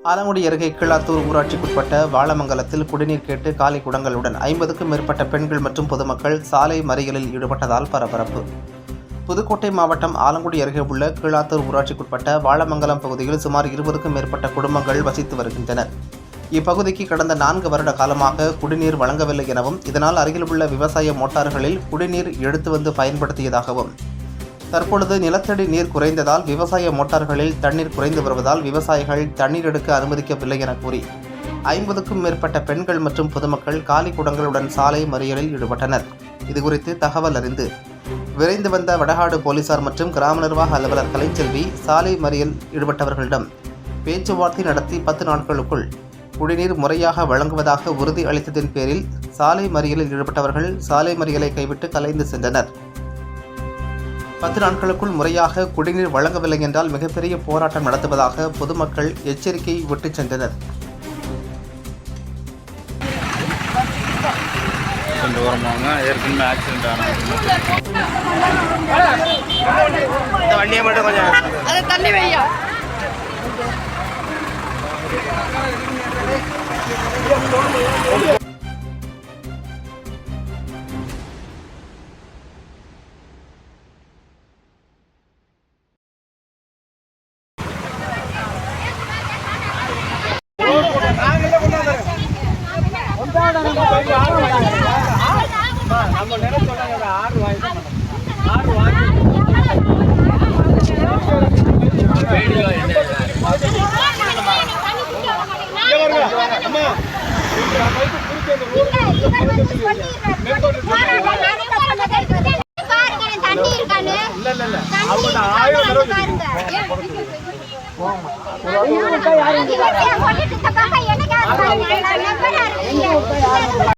ஆலங்குடி அருகே கீழாத்தூர் ஊராட்சிக்குட்பட்ட வாழமங்கலத்தில் குடிநீர் கேட்டு காலி குடங்களுடன் 50க்கும் மேற்பட்ட பெண்கள் மற்றும் பொதுமக்கள் சாலை மறியலில் ஈடுபட்டதால் பரபரப்பு. புதுக்கோட்டை மாவட்டம் ஆலங்குடி அருகே உள்ள கீழாத்தூர் ஊராட்சிக்குட்பட்ட வாழமங்கலம் பகுதியில் சுமார் 20க்கும் மேற்பட்ட குடும்பங்கள் வசித்து வருகின்றனர். இப்பகுதிக்கு கடந்த 4 வருட காலமாக குடிநீர் வழங்கவில்லை எனவும், இதனால் அருகில் உள்ள விவசாய மோட்டார்களில் குடிநீர் எடுத்து வந்து பயன்படுத்தியதாகவும், தற்பொழுது நிலத்தடி நீர் குறைந்ததால் விவசாய மோட்டார்களில் தண்ணீர் குறைந்து வருவதால் விவசாயிகள் தண்ணீர் எடுக்க அனுமதிக்கவில்லை என கூறி 50க்கும் மேற்பட்ட பெண்கள் மற்றும் பொதுமக்கள் காலி குடங்களுடன் சாலை மறியலில் ஈடுபட்டனர். இதுகுறித்து தகவல் அறிந்து விரைந்து வந்த வடகாடு போலீசார் மற்றும் கிராம நிர்வாக அலுவலர் கலைச்செல்வி சாலை மறியல் ஈடுபட்டவர்களிடம் பேச்சுவார்த்தை நடத்தி 10 நாட்களுக்குள் குடிநீர் முறையாக வழங்குவதாக உறுதி அளித்ததின் பேரில் சாலை மறியலில் ஈடுபட்டவர்கள் சாலை மறியலை கைவிட்டு கலைந்து சென்றனர். 10 நாட்களுக்குள் முறையாக குடிநீர் வழங்கவில்லை என்றால் மிகப்பெரிய போராட்டம் நடத்துவதாக பொதுமக்கள் எச்சரிக்கை விட்டுச் சென்றனர்.